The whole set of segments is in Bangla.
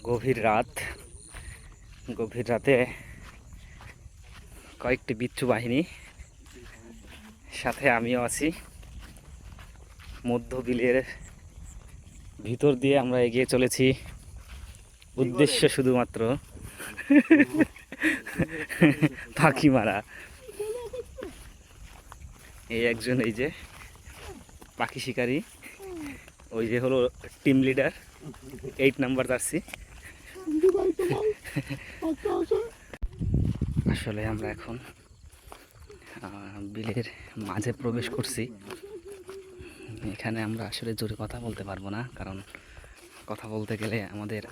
গভীর রাত, গভীর রাতে কয়েকটি বিচ্ছু বাহিনী, সাথে আমিও আছি। মধ্য বিলের ভিতর দিয়ে আমরা এগিয়ে চলেছি, উদ্দেশ্য শুধুমাত্র পাখি মারা। এই একজন, এই যে পাখি শিকারী, ওই যে হলো টিম লিডার, 8 নাম্বার জার্সি। আসলে আমরা এখন বিলের মাঝে প্রবেশ করছি। এখানে আমরা আসলে জোরে কথা বলতে পারবো না, কারণ কথা বলতে গেলে আমাদের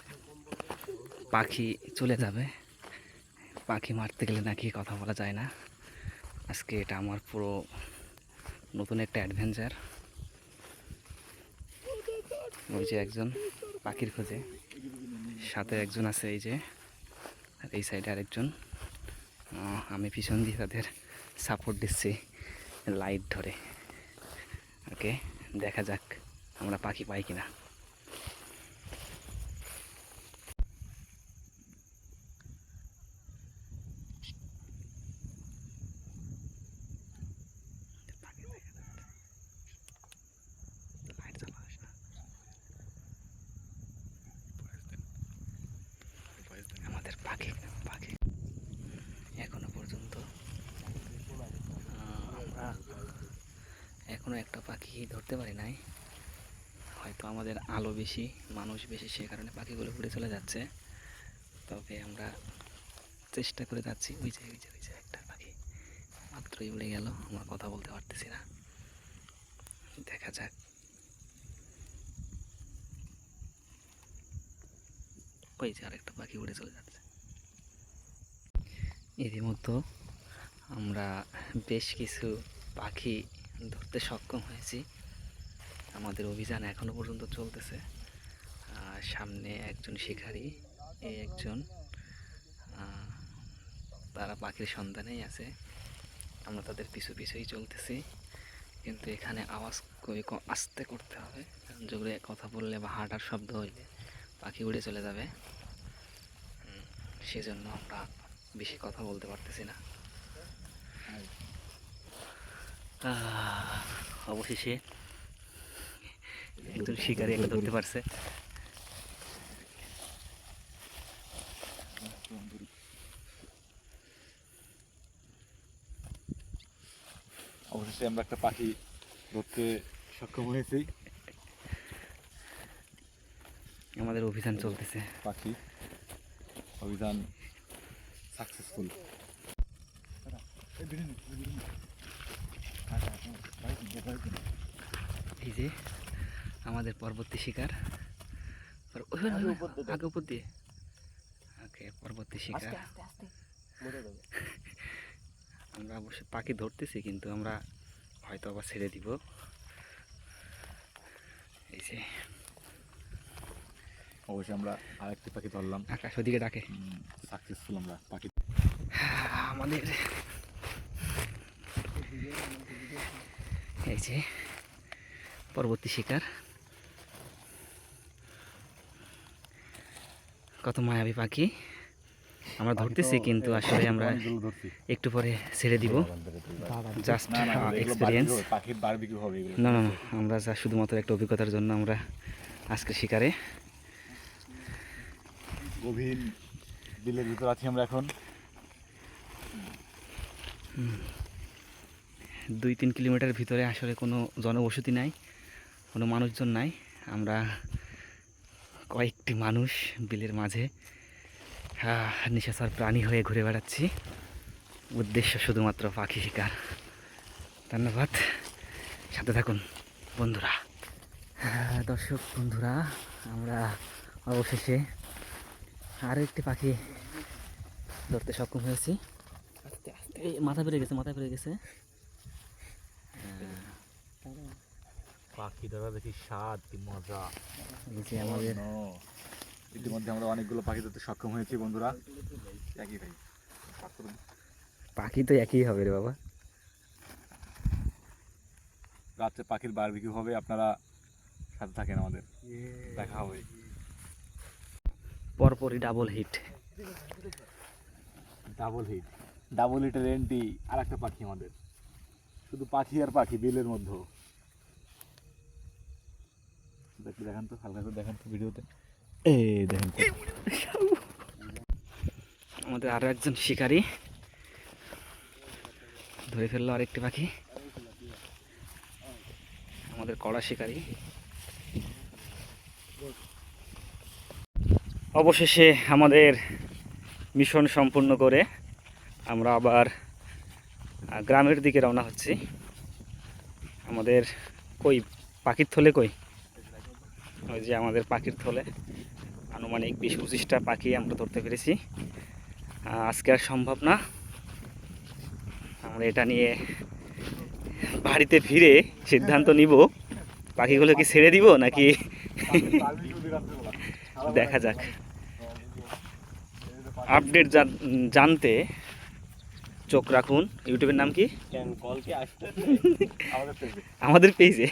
পাখি চলে যাবে। পাখি মারতে গেলে নাকি কথা বলা যায় না। আজকে এটা আমার পুরো নতুন একটা অ্যাডভেঞ্চার। ওই যে একজন পাখির খোঁজে, সাথে একজন আছে এই যে, আর এই সাইডে আরেকজন। আমি পিছন দিয়ে তাদের সাপোর্ট দিচ্ছি লাইট ধরে। ওকে, দেখা যাক আমরা পাখি পাই কিনা। আমাদের পাখি পাখি এখনো পর্যন্ত আমরা এখনো একটা পাখি ধরতে পারি নাই। হয়তো আমাদের আলো বেশি, মানুষ বেশি, সে কারণে পাখিগুলো উড়ে চলে যাচ্ছে। তবে আমরা চেষ্টা করে যাচ্ছি। ওই যে ওই যে ওই যে একটা পাখি মাত্রই উড়ে গেল, আমরা কথা বলতে পারতেছি না। দেখা যাক। ওই যে আরেকটা পাখি উড়ে চলে যাচ্ছে। এরই মধ্যে আমরা বেশ কিছু পাখি ধরতে সক্ষম হয়েছি। আমাদের অভিযান এখনো পর্যন্ত চলতেছে। সামনে একজন শিকারী, এই একজন, তারা পাখির সন্ধানেই আছে। আমরা তাদের পিছু পিছুই চলতেছি, কিন্তু এখানে আওয়াজ খুবই আস্তে করতে হবে, কারণ জোরে কথা বললে বা হাঁটার শব্দ হইলে পাখি উড়ে চলে যাবে। সেজন্য আমরা বেশি কথা বলতে পারতেছি না। অবশেষে একজন শিকারী একটা ধরতে পারছে। অবশেষে আমরা একটা পাখি ধরতে সক্ষম হয়েছি। আমাদের অভিযান চলতেছে, পাখি অভিযান সাকসেসফুল। এই যে আমাদের পরবর্তী শিকার, আগে উপর দিয়ে। ওকে, পরবর্তী শিকার। আমরা অবশ্যই পাখি ধরতেছি, কিন্তু আমরা হয়তো আবার ছেড়ে দিব। এই যে অবশ্যই আমরা আরেকটি পাখি ধরলাম। আকাশ ওদিকে ডাকে। সাকসেসফুল আমরা পাখি। আমাদের এই যে পরবর্তী শিকার। কত মায়াবী পাখি আমরা ধরতেছি, কিন্তু আসলে আমরা একটু পরে ছেড়ে দিব। Just experience. পাখির বারবিকিউ হবে। না না না, আমরা যা শুধুমাত্র একটা অভিজ্ঞতার জন্য আমরা আজকে শিকারে। গভীর বিলের ভিতর আছি আমরা এখন। 2-3 কিলোমিটার ভিতরে আসলে কোনো জনবসতি নাই, কোনো মানুষজন নাই। আমরা কয়েকটি মানুষ বিলের মাঝে নিশাচর প্রাণী হয়ে ঘুরে বেড়াচ্ছি। উদ্দেশ্য শুধুমাত্র পাখি শিকার। ধন্যবাদ, সাথে থাকুন বন্ধুরা। দর্শক বন্ধুরা, আমরা অবশেষে আরও একটি পাখি ধরতে সক্ষম হয়েছি। এই মাথা পেরে গেছে, মাথা পেরে গেছে। পাখি ধরা দেখি স্বাদ কি মজা। এই যে আমাদের ইতিমধ্যে আমরা অনেকগুলো পাখি ধরতে সক্ষম হয়েছি বন্ধুরা। একই ভাই, পাখি তো একই হবে রে বাবা। রাত্রে পাখির বারবিকিউ হবে, আপনারা সাথে থাকেন, আমাদের দেখা হবে। পরপরই ডাবল হিট। ডাবল হিটের এন্টি আর একটা পাখি আমাদের, শুধু পাখি আর পাখি বিলের মধ্যে। দেখান তো, হালকা করে দেখান তো ভিডিওতে। এই দেখেন তো। আমাদের আরও একজন শিকারী ধরে ফেললো আরেকটি পাখি, আমাদের কড়া শিকারী। অবশেষে আমাদের মিশন সম্পূর্ণ করে আমরা আবার গ্রামের দিকে রওনা হচ্ছি। আমাদের কই পাখির থলে কই? ওই যে আমাদের পাখির থলে আনুমানিক 20-25টা পাখি আমরা ধরতে পেরেছি। আজকে আর সম্ভব না, আমরা এটা নিয়ে বাড়িতে ফিরে সিদ্ধান্ত নিব পাখিগুলো কি ছেড়ে দিব নাকি দেখা যাক। আপডেট জানতে চোখ রাখুন। ইউটিউবের নাম কি? আমাদের আমাদের পেজে।